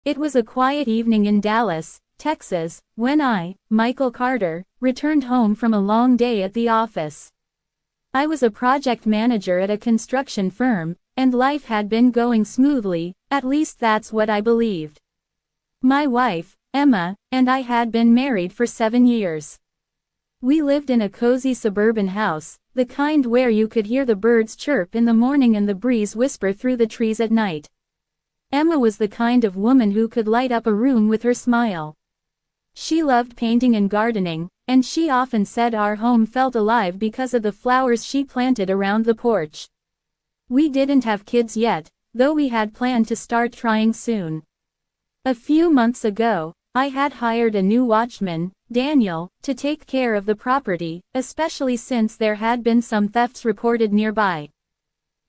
It was a quiet evening in Dallas, Texas, when I, Michael Carter, returned home from a long day at the office. I was a project manager at a construction firm, and life had been going smoothly, at least that's what I believed. My wife, Emma, and I had been married for 7 years. We lived in a cozy suburban house, the kind where you could hear the birds chirp in the morning and the breeze whisper through the trees at night. Emma was the kind of woman who could light up a room with her smile. She loved painting and gardening, and she often said our home felt alive because of the flowers she planted around the porch. We didn't have kids yet, though we had planned to start trying soon. A few months ago, I had hired a new watchman, Daniel, to take care of the property, especially since there had been some thefts reported nearby.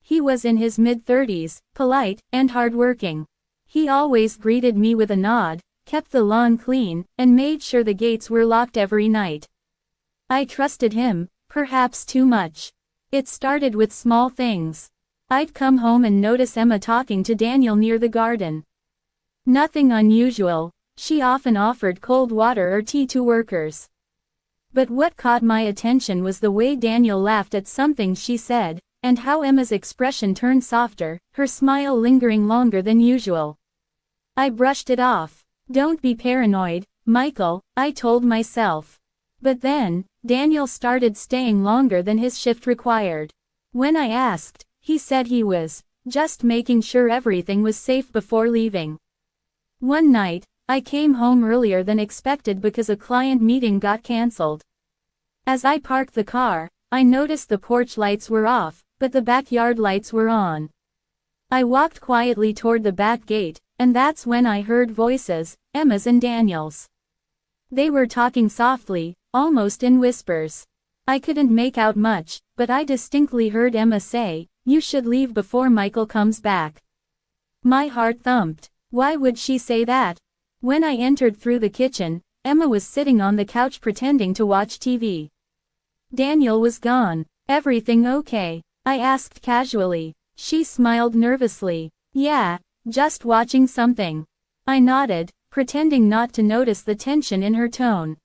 He was in his mid-30s, polite, and hardworking. He always greeted me with a nod, kept the lawn clean, and made sure the gates were locked every night. I trusted him, perhaps too much. It started with small things. I'd come home and notice Emma talking to Daniel near the garden. Nothing unusual, she often offered cold water or tea to workers. But what caught my attention was the way Daniel laughed at something she said, and how Emma's expression turned softer, her smile lingering longer than usual. I brushed it off. Don't be paranoid, Michael, I told myself. But then, Daniel started staying longer than his shift required. When I asked, he said he was just making sure everything was safe before leaving. One night, I came home earlier than expected because a client meeting got cancelled. As I parked the car, I noticed the porch lights were off, but the backyard lights were on. I walked quietly toward the back gate, and that's when I heard voices, Emma's and Daniel's. They were talking softly, almost in whispers. I couldn't make out much, but I distinctly heard Emma say, "You should leave before Michael comes back." My heart thumped. Why would she say that? When I entered through the kitchen, Emma was sitting on the couch pretending to watch TV. Daniel was gone. "Everything okay?" I asked casually. She smiled nervously. "Yeah, just watching something." I nodded, pretending not to notice the tension in her tone.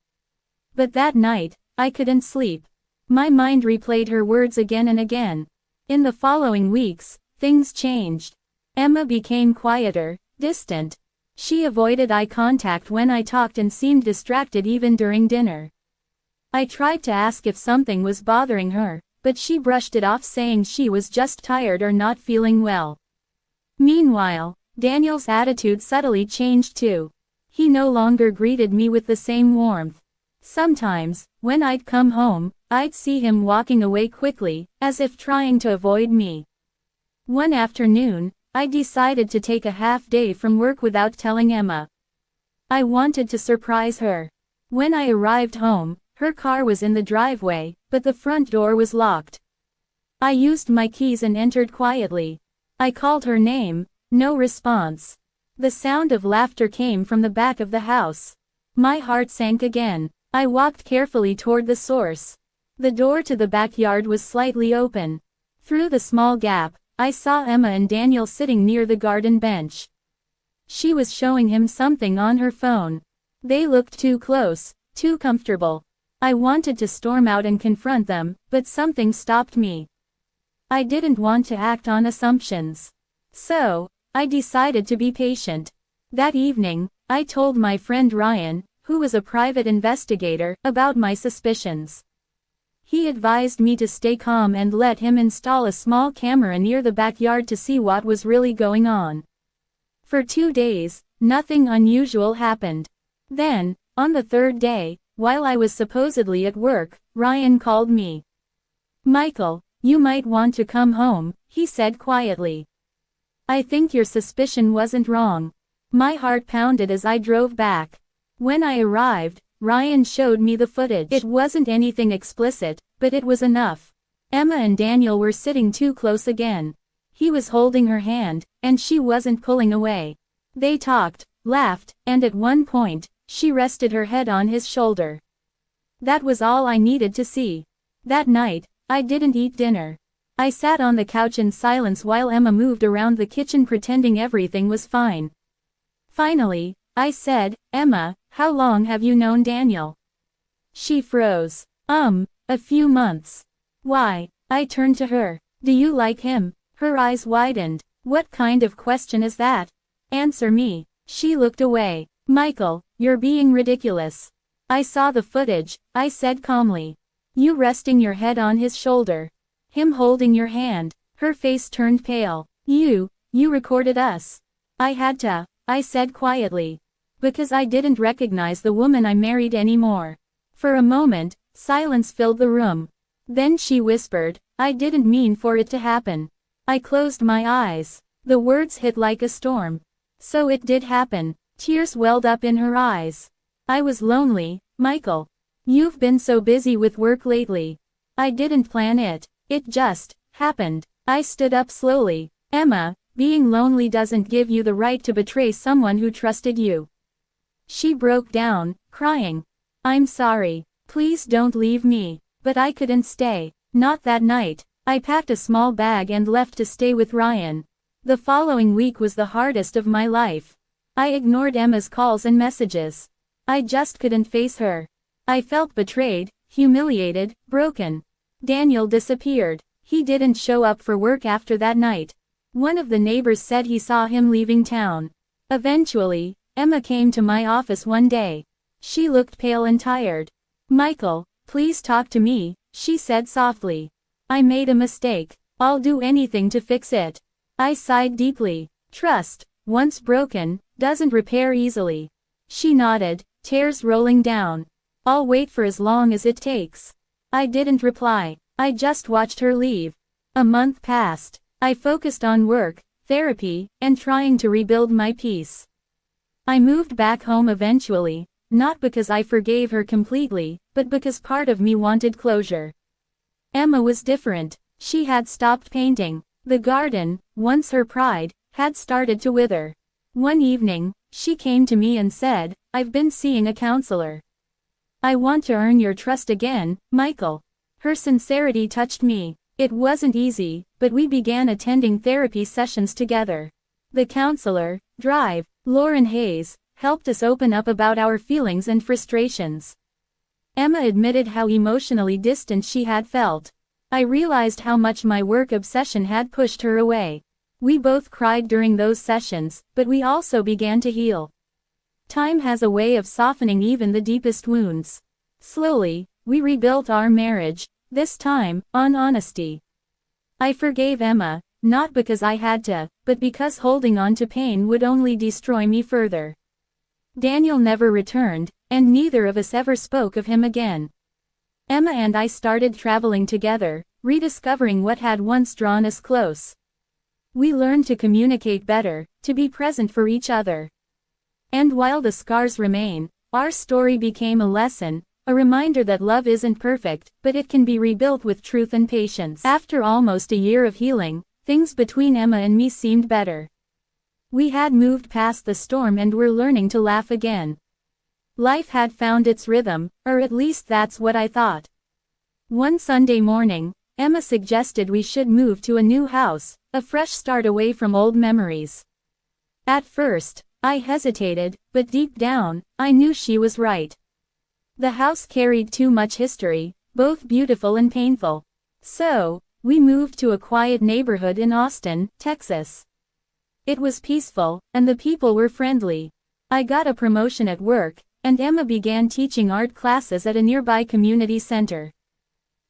But that night, I couldn't sleep. My mind replayed her words again and again. In the following weeks, things changed. Emma became quieter, distant. She avoided eye contact when I talked and seemed distracted even during dinner. I tried to ask if something was bothering her, but she brushed it off saying she was just tired or not feeling well. Meanwhile, Daniel's attitude subtly changed too. He no longer greeted me with the same warmth. Sometimes, when I'd come home, I'd see him walking away quickly, as if trying to avoid me. One afternoon, I decided to take a half day from work without telling Emma. I wanted to surprise her. When I arrived home, her car was in the driveway, but the front door was locked. I used my keys and entered quietly. I called her name, no response. The sound of laughter came from the back of the house. My heart sank again. I walked carefully toward the source. The door to the backyard was slightly open. Through the small gap, I saw Emma and Daniel sitting near the garden bench. She was showing him something on her phone. They looked too close, too comfortable. I wanted to storm out and confront them, but something stopped me. I didn't want to act on assumptions. So, I decided to be patient. That evening, I told my friend Ryan, who was a private investigator, about my suspicions. He advised me to stay calm and let him install a small camera near the backyard to see what was really going on. For 2 days, nothing unusual happened. Then, on the third day, while I was supposedly at work, Ryan called me. "Michael, you might want to come home," he said quietly. "I think your suspicion wasn't wrong." My heart pounded as I drove back. When I arrived, Ryan showed me the footage. It wasn't anything explicit, but it was enough. Emma and Daniel were sitting too close again. He was holding her hand, and she wasn't pulling away. They talked, laughed, and at one point, she rested her head on his shoulder. That was all I needed to see. That night, I didn't eat dinner. I sat on the couch in silence while Emma moved around the kitchen pretending everything was fine. Finally, I said, Emma, how long have you known Daniel? She froze. A few months. Why? I turned to her. Do you like him? Her eyes widened. What kind of question is that? Answer me. She looked away. Michael, you're being ridiculous. I saw the footage, I said calmly. You resting your head on his shoulder. Him holding your hand. Her face turned pale. You recorded us. I had to, I said quietly. Because I didn't recognize the woman I married anymore. For a moment, silence filled the room. Then she whispered, I didn't mean for it to happen. I closed my eyes. The words hit like a storm. So it did happen. Tears welled up in her eyes. I was lonely, Michael. You've been so busy with work lately. I didn't plan it. It just happened. I stood up slowly. Emma, being lonely doesn't give you the right to betray someone who trusted you. She broke down, crying. I'm sorry. Please don't leave me. But I couldn't stay. Not that night. I packed a small bag and left to stay with Ryan. The following week was the hardest of my life. I ignored Emma's calls and messages. I just couldn't face her. I felt betrayed, humiliated, broken. Daniel disappeared. He didn't show up for work after that night. One of the neighbors said he saw him leaving town. Eventually, Emma came to my office one day. She looked pale and tired. Michael, please talk to me, she said softly. I made a mistake. I'll do anything to fix it. I sighed deeply. Trust, once broken, doesn't repair easily. She nodded, tears rolling down. I'll wait for as long as it takes. I didn't reply. I just watched her leave. A month passed. I focused on work, therapy, and trying to rebuild my peace. I moved back home eventually, not because I forgave her completely, but because part of me wanted closure. Emma was different. She had stopped painting. The garden, once her pride, had started to wither. One evening, she came to me and said, I've been seeing a counselor. I want to earn your trust again, Michael. Her sincerity touched me. It wasn't easy, but we began attending therapy sessions together. The counselor, Lauren Hayes, helped us open up about our feelings and frustrations. Emma admitted how emotionally distant she had felt. I realized how much my work obsession had pushed her away. We both cried during those sessions, but we also began to heal. Time has a way of softening even the deepest wounds. Slowly, we rebuilt our marriage, this time, on honesty. I forgave Emma, not because I had to, but because holding on to pain would only destroy me further. Daniel never returned, and neither of us ever spoke of him again. Emma and I started traveling together, rediscovering what had once drawn us close. We learned to communicate better, to be present for each other. And while the scars remain, our story became a lesson, a reminder that love isn't perfect, but it can be rebuilt with truth and patience. After almost a year of healing, things between Emma and me seemed better. We had moved past the storm and were learning to laugh again. Life had found its rhythm, or at least that's what I thought. One Sunday morning, Emma suggested we should move to a new house, a fresh start away from old memories. At first, I hesitated, but deep down, I knew she was right. The house carried too much history, both beautiful and painful. So, we moved to a quiet neighborhood in Austin, Texas. It was peaceful, and the people were friendly. I got a promotion at work, and Emma began teaching art classes at a nearby community center.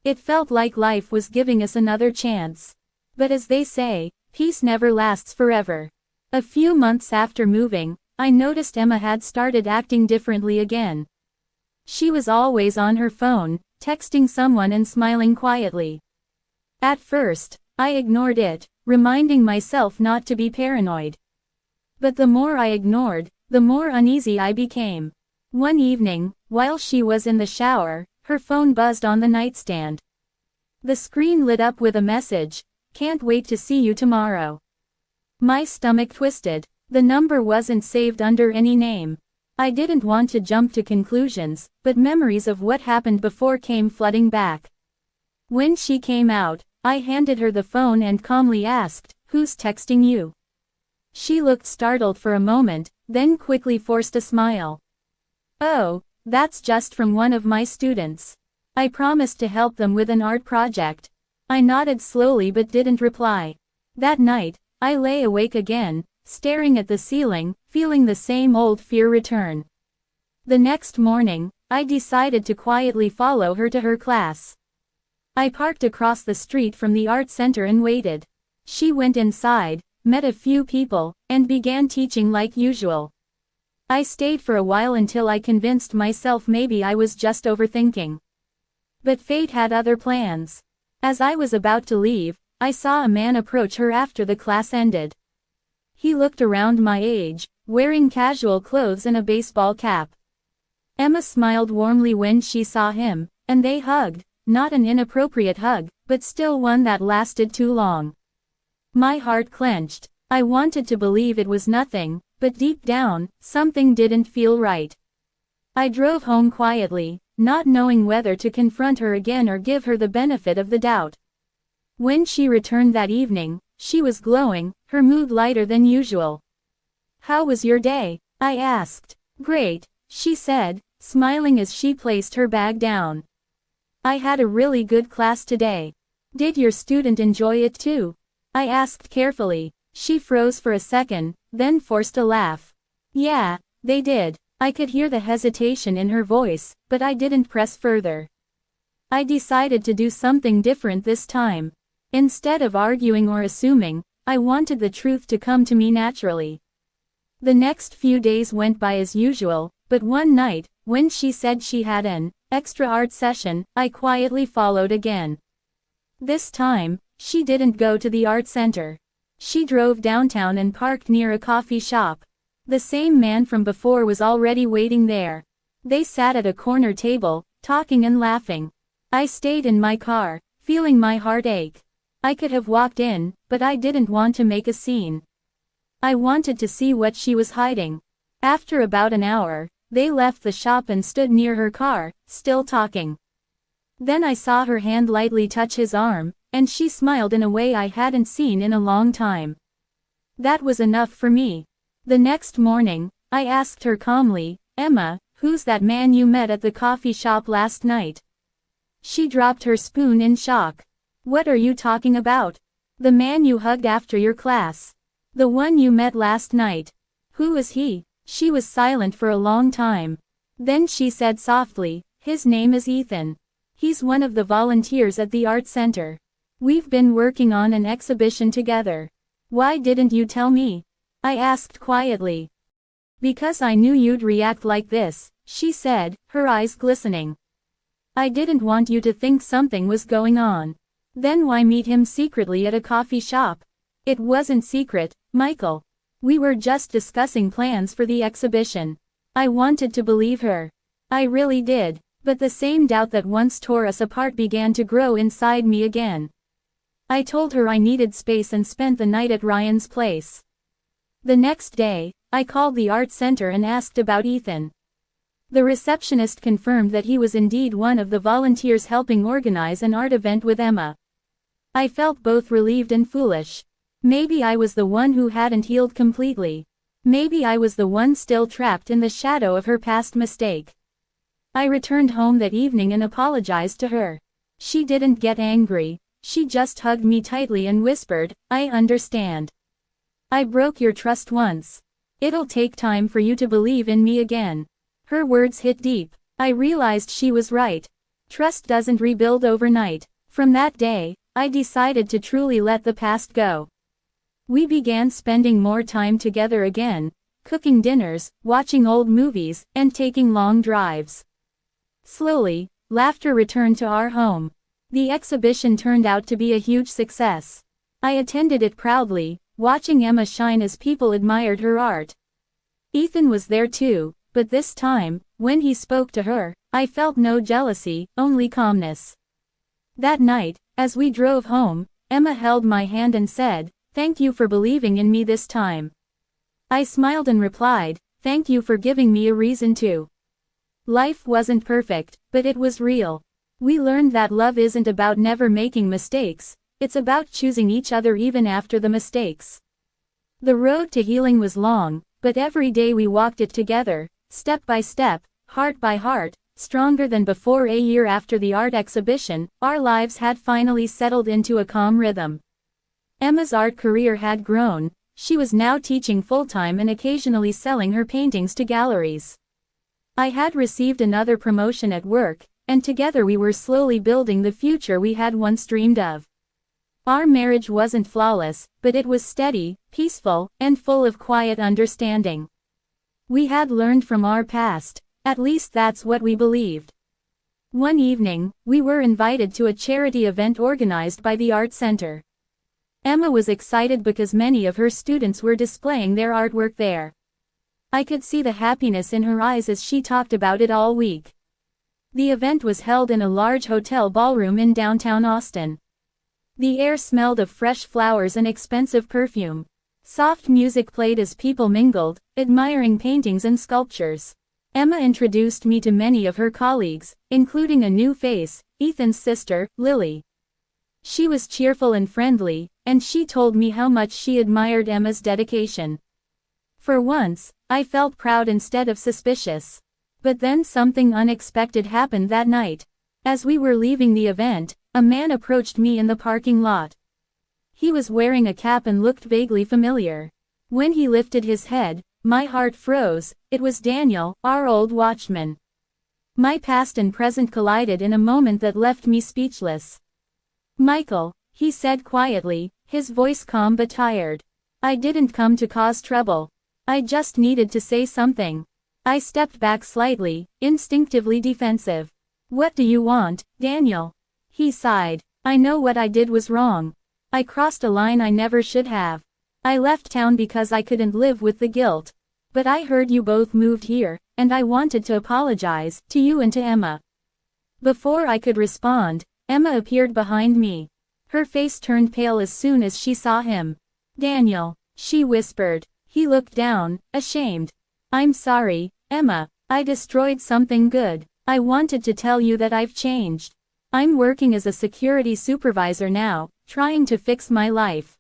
It felt like life was giving us another chance. But as they say, peace never lasts forever. A few months after moving, I noticed Emma had started acting differently again. She was always on her phone, texting someone and smiling quietly. At first, I ignored it, reminding myself not to be paranoid. But the more I ignored, the more uneasy I became. One evening, while she was in the shower, her phone buzzed on the nightstand. The screen lit up with a message, "Can't wait to see you tomorrow." My stomach twisted. The number wasn't saved under any name. I didn't want to jump to conclusions, but memories of what happened before came flooding back. When she came out, I handed her the phone and calmly asked, "Who's texting you?" She looked startled for a moment, then quickly forced a smile. "Oh, that's just from one of my students. I promised to help them with an art project." I nodded slowly but didn't reply. That night, I lay awake again, staring at the ceiling, feeling the same old fear return. The next morning, I decided to quietly follow her to her class. I parked across the street from the art center and waited. She went inside, met a few people, and began teaching like usual. I stayed for a while until I convinced myself maybe I was just overthinking. But fate had other plans. As I was about to leave, I saw a man approach her after the class ended. He looked around my age, wearing casual clothes and a baseball cap. Emma smiled warmly when she saw him, and they hugged, not an inappropriate hug, but still one that lasted too long. My heart clenched. I wanted to believe it was nothing, but deep down, something didn't feel right. I drove home quietly, not knowing whether to confront her again or give her the benefit of the doubt. When she returned that evening, she was glowing, her mood lighter than usual. "How was your day?" I asked. "Great," she said, smiling as she placed her bag down. "I had a really good class today. Did your student enjoy it too?" I asked carefully. She froze for a second, then forced a laugh. "Yeah, they did." I could hear the hesitation in her voice, but I didn't press further. I decided to do something different this time. Instead of arguing or assuming, I wanted the truth to come to me naturally. The next few days went by as usual, but one night, when she said she had an extra art session, I quietly followed again. This time, she didn't go to the art center. She drove downtown and parked near a coffee shop. The same man from before was already waiting there. They sat at a corner table, talking and laughing. I stayed in my car, feeling my heart ache. I could have walked in, but I didn't want to make a scene. I wanted to see what she was hiding. After about an hour, they left the shop and stood near her car, still talking. Then I saw her hand lightly touch his arm, and she smiled in a way I hadn't seen in a long time. That was enough for me. The next morning, I asked her calmly, "Emma, who's that man you met at the coffee shop last night?" She dropped her spoon in shock. "What are you talking about?" "The man you hugged after your class. The one you met last night. Who is he?" She was silent for a long time. Then she said softly, "His name is Ethan. He's one of the volunteers at the art center. We've been working on an exhibition together." "Why didn't you tell me?" I asked quietly. "Because I knew you'd react like this," she said, her eyes glistening. "I didn't want you to think something was going on." "Then why meet him secretly at a coffee shop?" "It wasn't secret, Michael. We were just discussing plans for the exhibition." I wanted to believe her. I really did, but the same doubt that once tore us apart began to grow inside me again. I told her I needed space and spent the night at Ryan's place. The next day, I called the art center and asked about Ethan. The receptionist confirmed that he was indeed one of the volunteers helping organize an art event with Emma. I felt both relieved and foolish. Maybe I was the one who hadn't healed completely. Maybe I was the one still trapped in the shadow of her past mistake. I returned home that evening and apologized to her. She didn't get angry, she just hugged me tightly and whispered, "I understand. I broke your trust once. It'll take time for you to believe in me again." Her words hit deep. I realized she was right. Trust doesn't rebuild overnight. From that day, I decided to truly let the past go. We began spending more time together again, cooking dinners, watching old movies, and taking long drives. Slowly, laughter returned to our home. The exhibition turned out to be a huge success. I attended it proudly, watching Emma shine as people admired her art. Ethan was there too, but this time, when he spoke to her, I felt no jealousy, only calmness. That night, as we drove home, Emma held my hand and said, "Thank you for believing in me this time." I smiled and replied, "Thank you for giving me a reason to." Life wasn't perfect, but it was real. We learned that love isn't about never making mistakes, it's about choosing each other even after the mistakes. The road to healing was long, but every day we walked it together, step by step, heart by heart, stronger than before. A year after the art exhibition, our lives had finally settled into a calm rhythm. Emma's art career had grown. She was now teaching full-time and occasionally selling her paintings to galleries. I had received another promotion at work, and together we were slowly building the future we had once dreamed of. Our marriage wasn't flawless, but it was steady, peaceful, and full of quiet understanding. We had learned from our past, at least that's what we believed. One evening, we were invited to a charity event organized by the Art Center. Emma was excited because many of her students were displaying their artwork there. I could see the happiness in her eyes as she talked about it all week. The event was held in a large hotel ballroom in downtown Austin. The air smelled of fresh flowers and expensive perfume. Soft music played as people mingled, admiring paintings and sculptures. Emma introduced me to many of her colleagues, including a new face, Ethan's sister, Lily. She was cheerful and friendly, and she told me how much she admired Emma's dedication. For once, I felt proud instead of suspicious. But then something unexpected happened that night. As we were leaving the event, a man approached me in the parking lot. He was wearing a cap and looked vaguely familiar. When he lifted his head, my heart froze. It was Daniel, our old watchman. My past and present collided in a moment that left me speechless. "Michael," he said quietly, his voice calm but tired. "I didn't come to cause trouble. I just needed to say something." I stepped back slightly, instinctively defensive. "What do you want, Daniel?" He sighed. "I know what I did was wrong. I crossed a line I never should have. I left town because I couldn't live with the guilt. But I heard you both moved here, and I wanted to apologize, to you and to Emma." Before I could respond, Emma appeared behind me. Her face turned pale as soon as she saw him. "Daniel," she whispered. He looked down, ashamed. "I'm sorry, Emma. I destroyed something good. I wanted to tell you that I've changed. I'm working as a security supervisor now, trying to fix my life."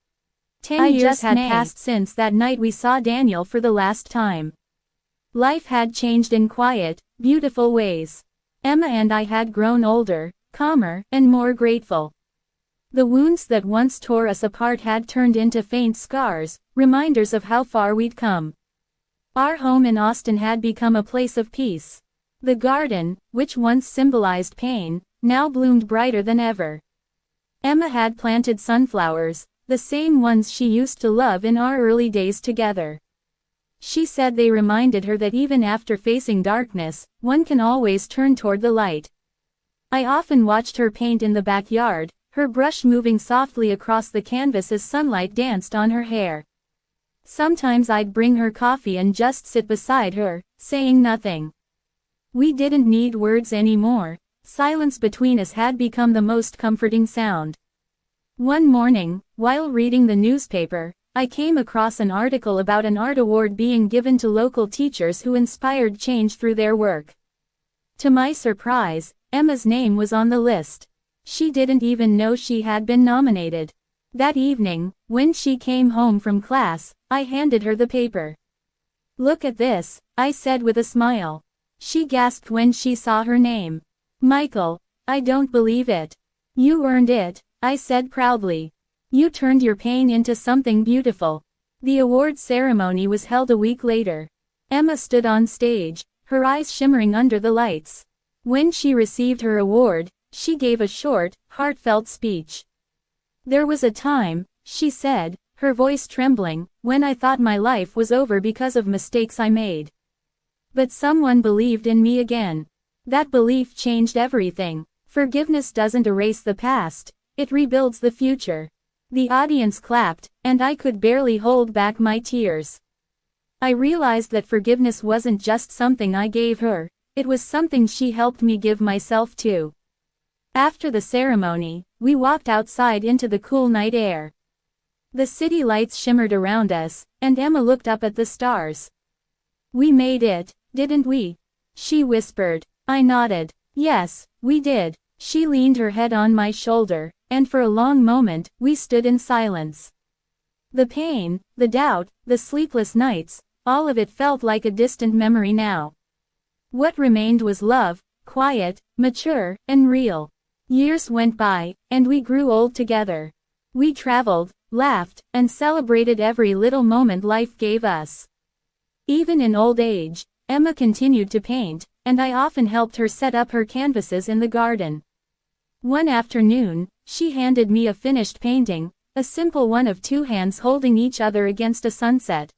10 years had passed since that night we saw Daniel for the last time. Life had changed in quiet, beautiful ways. Emma and I had grown older, calmer, and more grateful. The wounds that once tore us apart had turned into faint scars, reminders of how far we'd come. Our home in Austin had become a place of peace. The garden, which once symbolized pain, now bloomed brighter than ever. Emma had planted sunflowers, the same ones she used to love in our early days together. She said they reminded her that even after facing darkness, one can always turn toward the light. I often watched her paint in the backyard, her brush moving softly across the canvas as sunlight danced on her hair. Sometimes I'd bring her coffee and just sit beside her, saying nothing. We didn't need words anymore. Silence between us had become the most comforting sound. One morning, while reading the newspaper, I came across an article about an art award being given to local teachers who inspired change through their work. To my surprise, Emma's name was on the list. She didn't even know she had been nominated. That evening, when she came home from class, I handed her the paper. "Look at this," I said with a smile. She gasped when she saw her name. "Michael, I don't believe it." "You earned it," I said proudly. "You turned your pain into something beautiful." The award ceremony was held a week later. Emma stood on stage, her eyes shimmering under the lights. When she received her award, she gave a short, heartfelt speech. "There was a time," she said, her voice trembling, "when I thought my life was over because of mistakes I made. But someone believed in me again. That belief changed everything. Forgiveness doesn't erase the past, it rebuilds the future." The audience clapped, and I could barely hold back my tears. I realized that forgiveness wasn't just something I gave her, it was something she helped me give myself too. After the ceremony, we walked outside into the cool night air. The city lights shimmered around us, and Emma looked up at the stars. "We made it, didn't we?" she whispered. I nodded. "Yes, we did." She leaned her head on my shoulder, and for a long moment, we stood in silence. The pain, the doubt, the sleepless nights, all of it felt like a distant memory now. What remained was love, quiet, mature, and real. Years went by, and we grew old together. We traveled, laughed, and celebrated every little moment life gave us. Even in old age, Emma continued to paint, and I often helped her set up her canvases in the garden. One afternoon, she handed me a finished painting, a simple one of two hands holding each other against a sunset.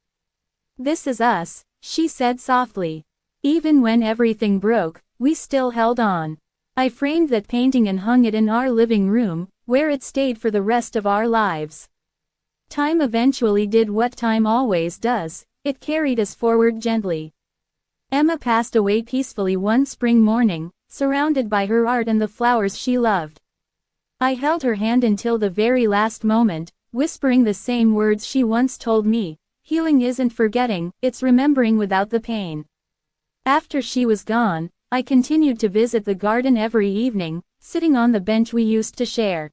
"This is us," she said softly. Even when everything broke, we still held on. I framed that painting and hung it in our living room, where it stayed for the rest of our lives. Time eventually did what time always does, it carried us forward gently. Emma passed away peacefully one spring morning, surrounded by her art and the flowers she loved. I held her hand until the very last moment, whispering the same words she once told me: "Healing isn't forgetting, it's remembering without the pain." After she was gone, I continued to visit the garden every evening, sitting on the bench we used to share.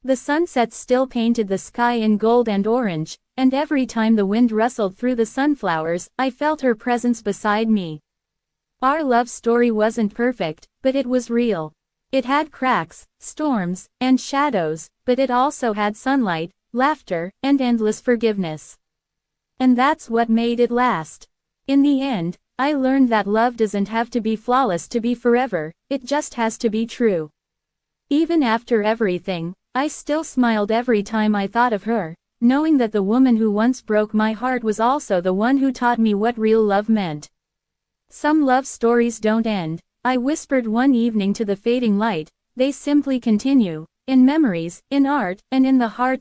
The sunsets still painted the sky in gold and orange, and every time the wind rustled through the sunflowers, I felt her presence beside me. Our love story wasn't perfect, but it was real. It had cracks, storms, and shadows, but it also had sunlight, laughter, and endless forgiveness. And that's what made it last. In the end, I learned that love doesn't have to be flawless to be forever, it just has to be true. Even after everything, I still smiled every time I thought of her, knowing that the woman who once broke my heart was also the one who taught me what real love meant. Some love stories don't end, I whispered one evening to the fading light, they simply continue, in memories, in art, and in the hearts